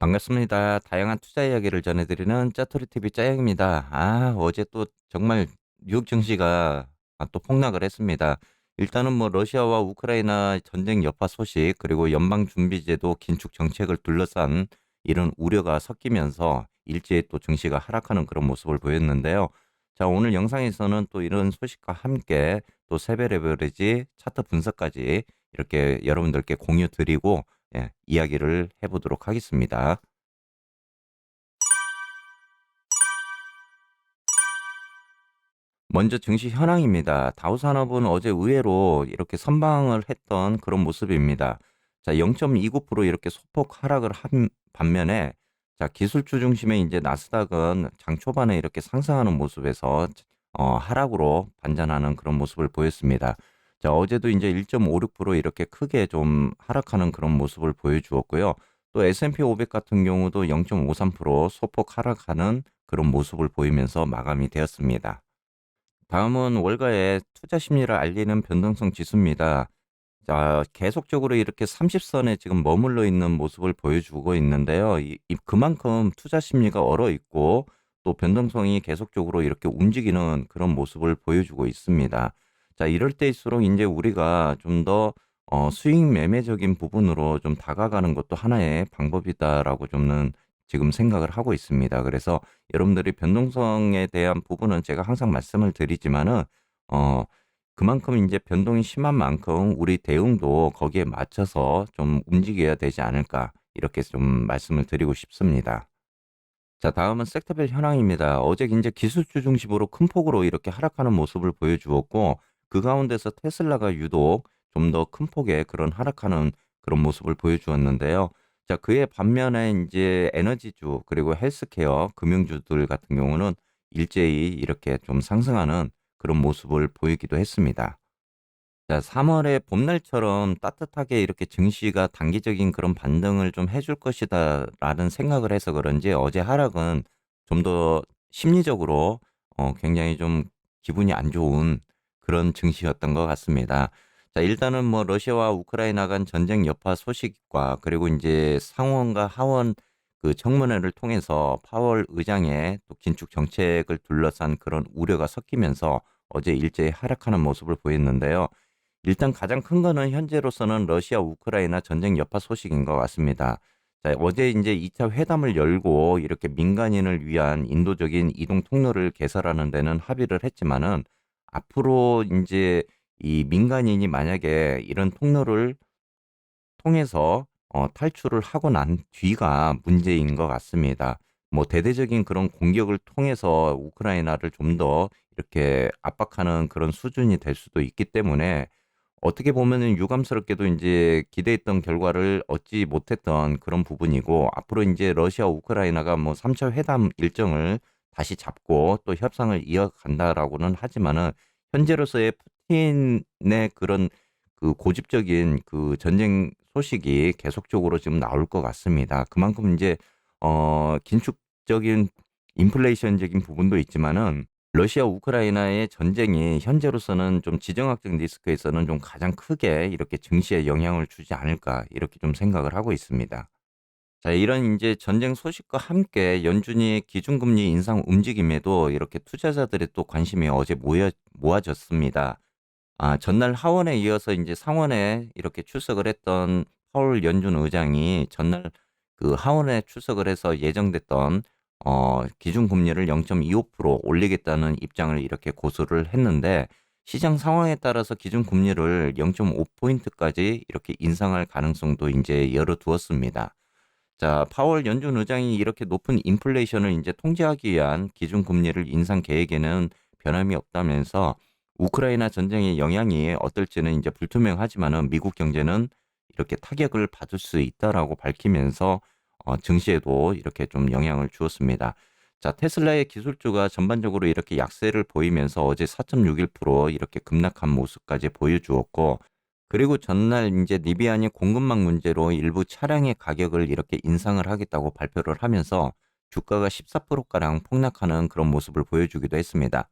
반갑습니다. 다양한 투자 이야기를 전해드리는 짜투리 TV 짜영입니다. 어제 또 정말 뉴욕 증시가 또 폭락을 했습니다. 일단은 뭐 러시아와 우크라이나 전쟁 여파 소식 그리고 연방준비제도 긴축 정책을 둘러싼 이런 우려가 섞이면서 일제히 또 증시가 하락하는 그런 모습을 보였는데요. 자, 오늘 영상에서는 또 이런 소식과 함께 또 세배 레버리지 차트 분석까지 이렇게 여러분들께 공유 드리고 이야기를 해보도록 하겠습니다. 먼저 증시 현황입니다. 다우산업은 어제 의외로 이렇게 선방을 했던 그런 모습입니다. 자, 0.29% 이렇게 소폭 하락을 한 반면에 자, 기술주 중심의 이제 나스닥은 장 초반에 이렇게 상승하는 모습에서 하락으로 반전하는 그런 모습을 보였습니다. 자, 어제도 이제 1.56% 이렇게 크게 좀 하락하는 그런 모습을 보여주었고요. 또 S&P 500 같은 경우도 0.53% 소폭 하락하는 그런 모습을 보이면서 마감이 되었습니다. 다음은 월가의 투자 심리를 알리는 변동성 지수입니다. 자, 계속적으로 이렇게 30선에 지금 머물러 있는 모습을 보여주고 있는데요. 그만큼 투자 심리가 얼어 있고 또 변동성이 계속적으로 이렇게 움직이는 그런 모습을 보여주고 있습니다. 자, 이럴 때일수록 이제 우리가 좀 더 수익 매매적인 부분으로 좀 다가가는 것도 하나의 방법이다라고 저는 지금 생각을 하고 있습니다. 그래서 여러분들이 변동성에 대한 부분은 제가 항상 말씀을 드리지만은 어 그만큼 이제 변동이 심한 만큼 우리 대응도 거기에 맞춰서 좀 움직여야 되지 않을까 이렇게 좀 말씀을 드리고 싶습니다. 자, 다음은 섹터별 현황입니다. 어제 이제 기술주 중심으로 큰 폭으로 이렇게 하락하는 모습을 보여주었고 그 가운데서 테슬라가 유독 좀 더 큰 폭의 그런 하락하는 그런 모습을 보여주었는데요. 자, 그에 반면에 이제 에너지주 그리고 헬스케어 금융주들 같은 경우는 일제히 이렇게 좀 상승하는 그런 모습을 보이기도 했습니다. 자, 3월에 봄날처럼 따뜻하게 이렇게 증시가 단기적인 그런 반등을 좀 해줄 것이다라는 생각을 해서 그런지 어제 하락은 좀 더 심리적으로 굉장히 좀 기분이 안 좋은 그런 증시였던 것 같습니다. 자, 일단은 뭐 러시아와 우크라이나 간 전쟁 여파 소식과 그리고 이제 상원과 하원 그 청문회를 통해서 파월 의장의 또 긴축 정책을 둘러싼 그런 우려가 섞이면서 어제 일제히 하락하는 모습을 보였는데요. 일단 가장 큰 거는 현재로서는 러시아 우크라이나 전쟁 여파 소식인 것 같습니다. 자, 어제 이제 2차 회담을 열고 이렇게 민간인을 위한 인도적인 이동 통로를 개설하는 데는 합의를 했지만은 앞으로 이제 이 민간인이 만약에 이런 통로를 통해서 탈출을 하고 난 뒤가 문제인 것 같습니다. 뭐 대대적인 그런 공격을 통해서 우크라이나를 좀 더 이렇게 압박하는 그런 수준이 될 수도 있기 때문에 어떻게 보면은 유감스럽게도 인제 기대했던 결과를 얻지 못했던 그런 부분이고 앞으로 인제 러시아 우크라이나가 뭐 3차 회담 일정을 다시 잡고 또 협상을 이어간다라고는 하지만은 현재로서의 푸틴의 그런 그 고집적인 그 전쟁 소식이 계속적으로 지금 나올 것 같습니다. 그만큼 인제 긴축적인 인플레이션적인 부분도 있지만은 러시아 우크라이나의 전쟁이 현재로서는 좀 지정학적 리스크에서는 좀 가장 크게 이렇게 증시에 영향을 주지 않을까 이렇게 좀 생각을 하고 있습니다. 자, 이런 이제 전쟁 소식과 함께 연준이 기준금리 인상 움직임에도 이렇게 투자자들의 또 관심이 어제 모아졌습니다. 전날 하원에 이어서 이제 상원에 이렇게 출석을 했던 파월 연준 의장이 전날 그 하원에 출석을 해서 예정됐던 기준금리를 0.25% 올리겠다는 입장을 이렇게 고수를 했는데 시장 상황에 따라서 기준금리를 0.5포인트까지 이렇게 인상할 가능성도 이제 열어두었습니다. 자, 파월 연준 의장이 이렇게 높은 인플레이션을 이제 통제하기 위한 기준금리를 인상 계획에는 변함이 없다면서 우크라이나 전쟁의 영향이 어떨지는 이제 불투명하지만은 미국 경제는 이렇게 타격을 받을 수 있다라고 밝히면서 증시에도 이렇게 좀 영향을 주었습니다. 자, 테슬라의 기술주가 전반적으로 이렇게 약세를 보이면서 어제 4.61% 이렇게 급락한 모습까지 보여주었고 그리고 전날 인제 리비안이 공급망 문제로 일부 차량의 가격을 이렇게 인상을 하겠다고 발표를 하면서 주가가 14% 가량 폭락하는 그런 모습을 보여주기도 했습니다.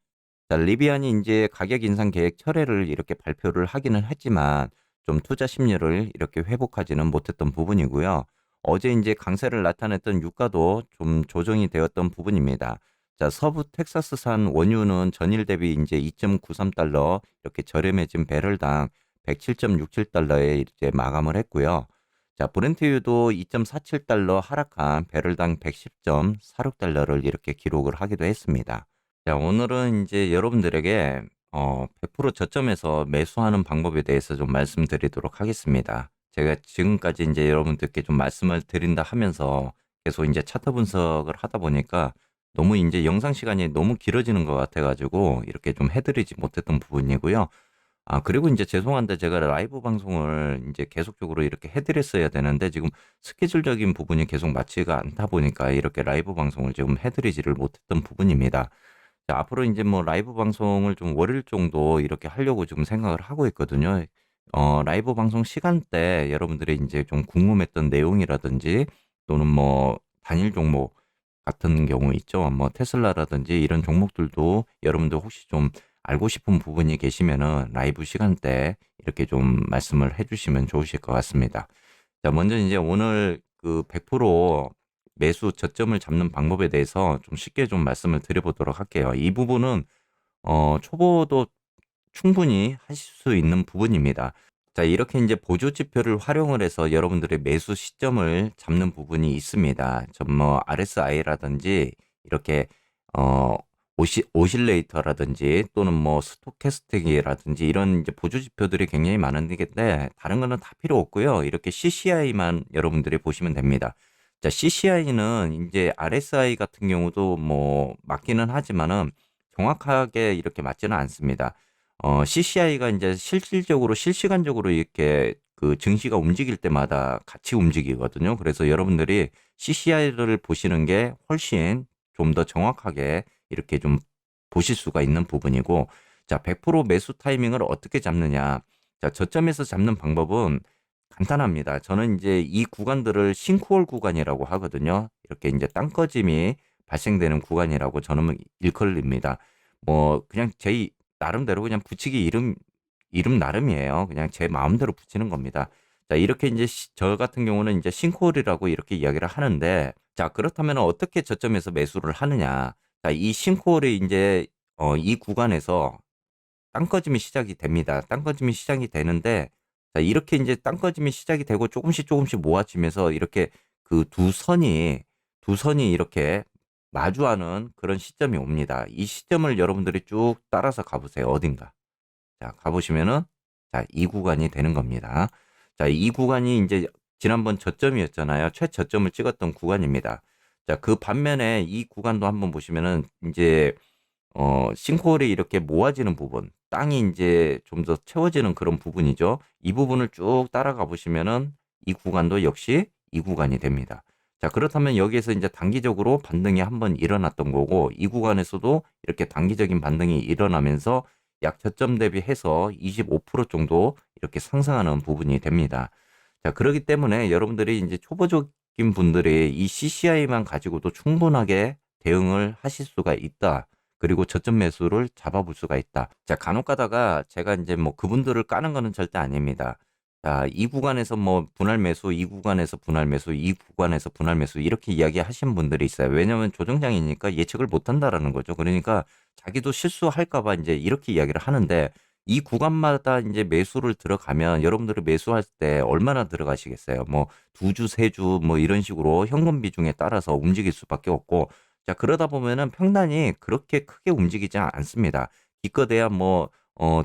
자, 리비안이 인제 가격 인상 계획 철회를 이렇게 발표를 하기는 했지만 좀 투자 심리를 이렇게 회복하지는 못했던 부분이고요. 어제 이제 강세를 나타냈던 유가도 좀 조정이 되었던 부분입니다. 자, 서부 텍사스산 원유는 전일 대비 이제 2.93달러 이렇게 저렴해진 배럴당 107.67달러에 이제 마감을 했고요. 자, 브렌트유도 2.47달러 하락한 배럴당 110.46달러를 이렇게 기록을 하기도 했습니다. 자, 오늘은 이제 여러분들에게 100% 저점에서 매수하는 방법에 대해서 좀 말씀드리도록 하겠습니다. 제가 지금까지 이제 여러분들께 좀 말씀을 드린다 하면서 계속 이제 차트 분석을 하다 보니까 너무 이제 영상 시간이 너무 길어지는 것 같아가지고 이렇게 좀 해드리지 못했던 부분이고요. 아, 그리고 이제 죄송한데 제가 라이브 방송을 이제 계속적으로 이렇게 해드렸어야 되는데 지금 스케줄적인 부분이 계속 맞지가 않다 보니까 이렇게 라이브 방송을 지금 해드리지를 못했던 부분입니다. 자, 앞으로 이제 뭐 라이브 방송을 좀 월요일 정도 이렇게 하려고 지금 생각을 하고 있거든요. 라이브 방송 시간대 여러분들이 이제 좀 궁금했던 내용이라든지 또는 뭐 단일 종목 같은 경우 있죠. 뭐 테슬라라든지 이런 종목들도 여러분들 혹시 좀 알고 싶은 부분이 계시면은 라이브 시간대 이렇게 좀 말씀을 해주시면 좋으실 것 같습니다. 자, 먼저 이제 오늘 그 100% 매수 저점을 잡는 방법에 대해서 좀 쉽게 좀 말씀을 드려보도록 할게요. 이 부분은 초보도 충분히 하실 수 있는 부분입니다. 자, 이렇게 이제 보조 지표를 활용을 해서 여러분들의 매수 시점을 잡는 부분이 있습니다. 좀 뭐 RSI라든지 이렇게 어 오실레이터라든지 또는 뭐 스토캐스틱이라든지 이런 이제 보조 지표들이 굉장히 많은데 다른 거는 다 필요 없고요. 이렇게 CCI만 여러분들이 보시면 됩니다. 자, CCI는 이제 RSI 같은 경우도 뭐 맞기는 하지만은 정확하게 이렇게 맞지는 않습니다. CCI가 이제 실질적으로 실시간적으로 이렇게 그 증시가 움직일 때마다 같이 움직이거든요. 그래서 여러분들이 CCI를 보시는 게 훨씬 좀 더 정확하게 이렇게 좀 보실 수가 있는 부분이고, 자, 100% 매수 타이밍을 어떻게 잡느냐. 자, 저점에서 잡는 방법은 간단합니다. 저는 이제 이 구간들을 싱크홀 구간이라고 하거든요. 이렇게 이제 땅꺼짐이 발생되는 구간이라고 저는 일컬립니다. 뭐 그냥 제 나름대로 그냥 붙이기 이름 나름이에요. 그냥 제 마음대로 붙이는 겁니다. 자, 이렇게 이제 저 같은 경우는 이제 싱크홀이라고 이렇게 이야기를 하는데, 자, 그렇다면 어떻게 저점에서 매수를 하느냐. 자, 이 싱크홀이 이제 이 구간에서 땅꺼짐이 시작이 됩니다. 땅꺼짐이 시작이 되는데, 자, 이렇게 이제 땅꺼짐이 시작이 되고 조금씩 모아지면서 이렇게 그 두 선이 이렇게 마주하는 그런 시점이 옵니다. 이 시점을 여러분들이 쭉 따라서 가보세요. 어딘가. 자, 가보시면은, 자, 이 구간이 되는 겁니다. 자, 이 구간이 이제 지난번 저점이었잖아요. 최저점을 찍었던 구간입니다. 자, 그 반면에 이 구간도 한번 보시면은 이제 싱크홀이 이렇게 모아지는 부분, 땅이 이제 좀 더 채워지는 그런 부분이죠. 이 부분을 쭉 따라가 보시면은 이 구간도 역시 이 구간이 됩니다. 자, 그렇다면 여기에서 이제 단기적으로 반등이 한번 일어났던 거고, 이 구간에서도 이렇게 단기적인 반등이 일어나면서 약 저점 대비해서 25% 정도 이렇게 상승하는 부분이 됩니다. 자, 그렇기 때문에 여러분들이 이제 초보적인 분들이 이 CCI만 가지고도 충분하게 대응을 하실 수가 있다. 그리고 저점 매수를 잡아볼 수가 있다. 자, 간혹 가다가 제가 이제 뭐 그분들을 까는 거는 절대 아닙니다. 자, 이 구간에서 뭐 분할 매수, 이 구간에서 분할 매수, 이 구간에서 분할 매수 이렇게 이야기하신 분들이 있어요. 왜냐하면 조정장이니까 예측을 못 한다라는 거죠. 그러니까 자기도 실수할까 봐 이제 이렇게 이야기를 하는데 이 구간마다 이제 매수를 들어가면 여러분들이 매수할 때 얼마나 들어가시겠어요? 뭐 두 주, 세 주 뭐 이런 식으로 현금 비중에 따라서 움직일 수밖에 없고 자, 그러다 보면은 평단이 그렇게 크게 움직이지 않습니다. 기껏해야 뭐,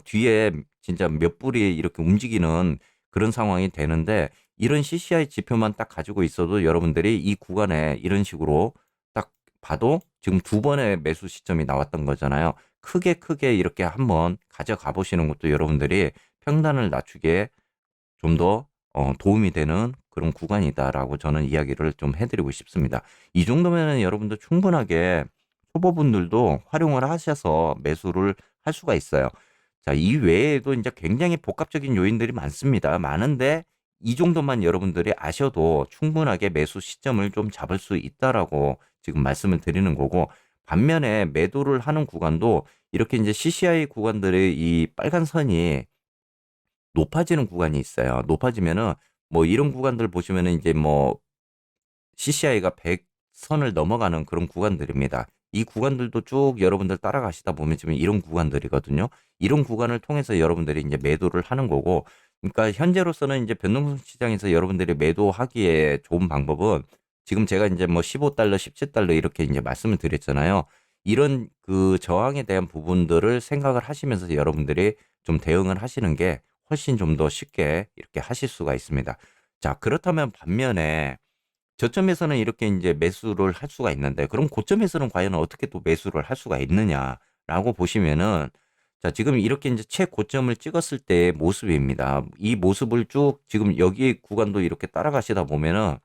뒤에 진짜 몇 불이 이렇게 움직이는 그런 상황이 되는데, 이런 CCI 지표만 딱 가지고 있어도 여러분들이 이 구간에 이런 식으로 딱 봐도 지금 두 번의 매수 시점이 나왔던 거잖아요. 크게 이렇게 한번 가져가 보시는 것도 여러분들이 평단을 낮추기에 좀 더 도움이 되는 그런 구간이다라고 저는 이야기를 좀 해드리고 싶습니다. 이 정도면은 여러분들 충분하게 초보분들도 활용을 하셔서 매수를 할 수가 있어요. 자, 이 외에도 이제 굉장히 복합적인 요인들이 많습니다. 많은데 이 정도만 여러분들이 아셔도 충분하게 매수 시점을 좀 잡을 수 있다라고 지금 말씀을 드리는 거고 반면에 매도를 하는 구간도 이렇게 이제 CCI 구간들의 이 빨간 선이 높아지는 구간이 있어요. 높아지면은 뭐 이런 구간들 보시면은 이제 뭐 CCI가 100선을 넘어가는 그런 구간들입니다. 이 구간들도 쭉 여러분들 따라가시다 보면 지금 이런 구간들이거든요. 이런 구간을 통해서 여러분들이 이제 매도를 하는 거고, 그러니까 현재로서는 이제 변동성 시장에서 여러분들이 매도하기에 좋은 방법은 지금 제가 이제 뭐 15달러, 17달러 이렇게 이제 말씀을 드렸잖아요. 이런 그 저항에 대한 부분들을 생각을 하시면서 여러분들이 좀 대응을 하시는 게 훨씬 좀 더 쉽게 이렇게 하실 수가 있습니다. 자, 그렇다면 반면에 저점에서는 이렇게 이제 매수를 할 수가 있는데 그럼 고점에서는 과연 어떻게 또 매수를 할 수가 있느냐라고 보시면은 자, 지금 이렇게 이제 최고점을 찍었을 때의 모습입니다. 이 모습을 쭉 지금 여기 구간도 이렇게 따라가시다 보면은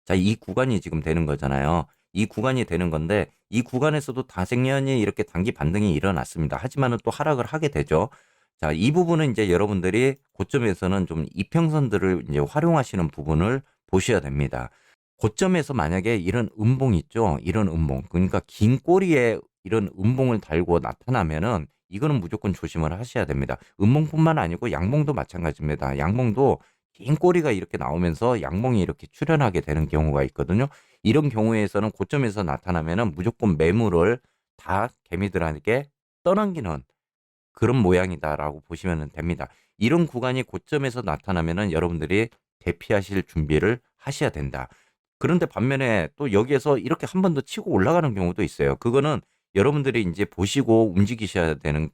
자, 이 구간이 지금 되는 거잖아요. 이 구간이 되는 건데 이 구간에서도 다생연이 이렇게 단기 반등이 일어났습니다. 하지만은 또 하락을 하게 되죠. 자, 이 부분은 이제 여러분들이 고점에서는 좀 이평선들을 이제 활용하시는 부분을 보셔야 됩니다. 고점에서 만약에 이런 음봉 있죠? 이런 음봉. 그러니까 긴 꼬리에 이런 음봉을 달고 나타나면은 이거는 무조건 조심을 하셔야 됩니다. 음봉뿐만 아니고 양봉도 마찬가지입니다. 양봉도 긴 꼬리가 이렇게 나오면서 양봉이 이렇게 출현하게 되는 경우가 있거든요. 이런 경우에서는 고점에서 나타나면은 무조건 매물을 다 개미들에게 떠넘기는 그런 모양이다라고 보시면 됩니다. 이런 구간이 고점에서 나타나면은 여러분들이 대피하실 준비를 하셔야 된다. 그런데 반면에 또 여기에서 이렇게 한 번 더 치고 올라가는 경우도 있어요. 그거는 여러분들이 이제 보시고 움직이셔야 되는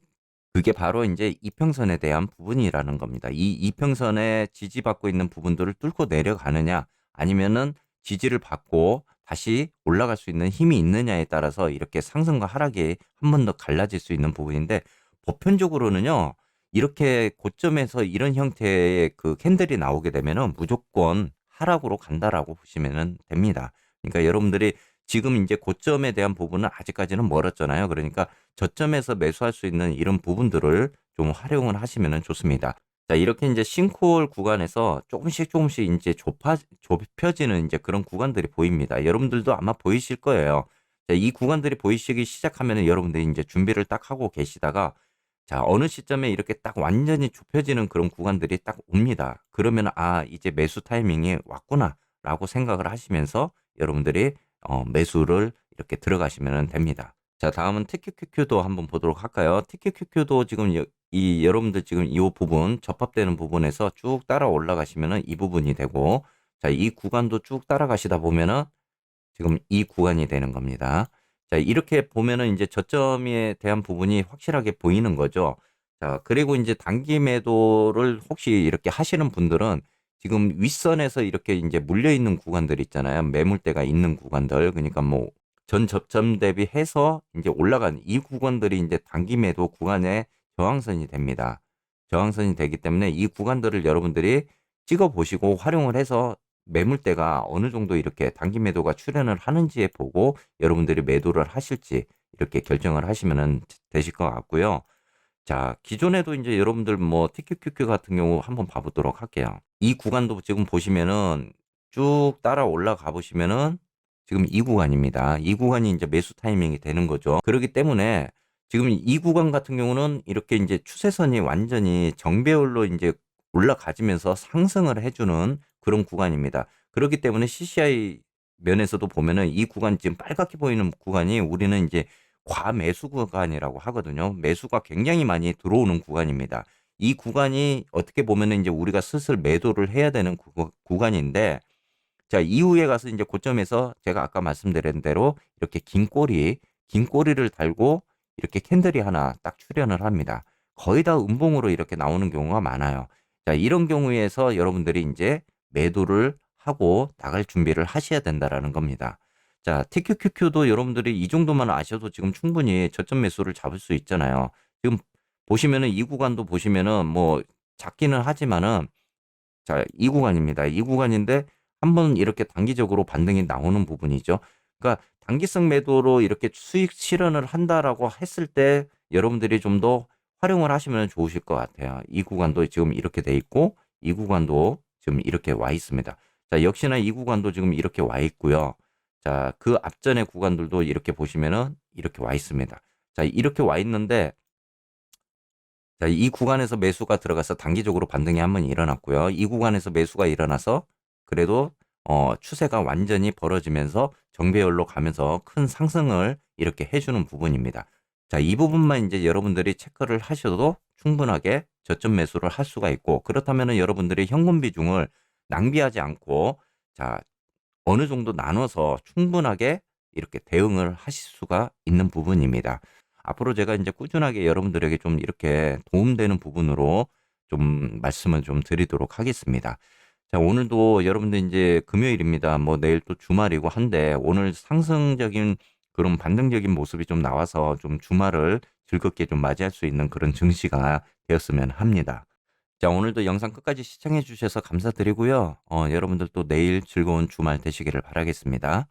그게 바로 이제 이평선에 대한 부분이라는 겁니다. 이 이평선에 지지받고 있는 부분들을 뚫고 내려가느냐 아니면은 지지를 받고 다시 올라갈 수 있는 힘이 있느냐에 따라서 이렇게 상승과 하락이 한 번 더 갈라질 수 있는 부분인데 보편적으로는요. 이렇게 고점에서 이런 형태의 그 캔들이 나오게 되면은 무조건 하락으로 간다라고 보시면 됩니다. 그러니까 여러분들이 지금 이제 고점에 대한 부분은 아직까지는 멀었잖아요. 그러니까 저점에서 매수할 수 있는 이런 부분들을 좀 활용을 하시면 좋습니다. 자, 이렇게 이제 싱크홀 구간에서 조금씩 이제 좁혀지는 이제 그런 구간들이 보입니다. 여러분들도 아마 보이실 거예요. 자, 이 구간들이 보이시기 시작하면 여러분들이 이제 준비를 딱 하고 계시다가 자, 어느 시점에 이렇게 딱 완전히 좁혀지는 그런 구간들이 딱 옵니다. 그러면 아, 이제 매수 타이밍이 왔구나라고 생각을 하시면서 여러분들이 매수를 이렇게 들어가시면 됩니다. 자, 다음은 TQQQ도 한번 보도록 할까요? TQQQ도 지금 이 여러분들 지금 이 부분 접합되는 부분에서 쭉 따라 올라가시면은 이 부분이 되고 자, 이 구간도 쭉 따라가시다 보면은 지금 이 구간이 되는 겁니다. 자, 이렇게 보면은 이제 저점에 대한 부분이 확실하게 보이는 거죠. 자, 그리고 이제 단기 매도를 혹시 이렇게 하시는 분들은 지금 윗선에서 이렇게 이제 물려 있는 구간들 있잖아요. 매물대가 있는 구간들. 그러니까 뭐 전 저점 대비해서 이제 올라간 이 구간들이 이제 단기 매도 구간의 저항선이 됩니다. 저항선이 되기 때문에 이 구간들을 여러분들이 찍어 보시고 활용을 해서 매물대가 어느 정도 이렇게 단기 매도가 출현을 하는지에 보고 여러분들이 매도를 하실지 이렇게 결정을 하시면 되실 것 같고요. 자, 기존에도 이제 여러분들 뭐 TQQQ 같은 경우 한번 봐보도록 할게요. 이 구간도 지금 보시면은 쭉 따라 올라가 보시면은 지금 이 구간입니다. 이 구간이 이제 매수 타이밍이 되는 거죠. 그렇기 때문에 지금 이 구간 같은 경우는 이렇게 이제 추세선이 완전히 정배열로 이제 올라가지면서 상승을 해주는 그런 구간입니다. 그렇기 때문에 CCI 면에서도 보면은 이 구간 지금 빨갛게 보이는 구간이 우리는 이제 과매수 구간이라고 하거든요. 매수가 굉장히 많이 들어오는 구간입니다. 이 구간이 어떻게 보면은 이제 우리가 슬슬 매도를 해야 되는 구간인데 자, 이후에 가서 이제 고점에서 제가 아까 말씀드린 대로 이렇게 긴 꼬리를 달고 이렇게 캔들이 하나 딱 출현을 합니다. 거의 다 음봉으로 이렇게 나오는 경우가 많아요. 자, 이런 경우에서 여러분들이 이제 매도를 하고 나갈 준비를 하셔야 된다라는 겁니다. 자, TQQQ도 여러분들이 이 정도만 아셔도 지금 충분히 저점 매수를 잡을 수 있잖아요. 지금 보시면은 이 구간도 보시면은 뭐 작기는 하지만은 자, 이 구간입니다. 이 구간인데 한번 이렇게 단기적으로 반등이 나오는 부분이죠. 그러니까 단기성 매도로 이렇게 수익 실현을 한다라고 했을 때 여러분들이 좀 더 활용을 하시면 좋으실 것 같아요. 이 구간도 지금 이렇게 돼 있고 이 구간도 지금 이렇게 와 있습니다. 자, 역시나 이 구간도 지금 이렇게 와 있고요. 자, 그 앞전의 구간들도 이렇게 보시면은 이렇게 와 있습니다. 자, 이렇게 와 있는데 자, 이 구간에서 매수가 들어가서 단기적으로 반등이 한번 일어났고요. 이 구간에서 매수가 일어나서 그래도 추세가 완전히 벌어지면서 정배열로 가면서 큰 상승을 이렇게 해주는 부분입니다. 자, 이 부분만 이제 여러분들이 체크를 하셔도 충분하게 저점 매수를 할 수가 있고, 그렇다면은 여러분들이 현금 비중을 낭비하지 않고, 자, 어느 정도 나눠서 충분하게 이렇게 대응을 하실 수가 있는 부분입니다. 앞으로 제가 이제 꾸준하게 여러분들에게 좀 이렇게 도움되는 부분으로 좀 말씀을 좀 드리도록 하겠습니다. 자, 오늘도 여러분들 이제 금요일입니다. 뭐 내일 또 주말이고 한데, 오늘 상승적인 그런 반등적인 모습이 좀 나와서 좀 주말을 즐겁게 좀 맞이할 수 있는 그런 증시가 되었으면 합니다. 자, 오늘도 영상 끝까지 시청해 주셔서 감사드리고요. 여러분들 또 내일 즐거운 주말 되시기를 바라겠습니다.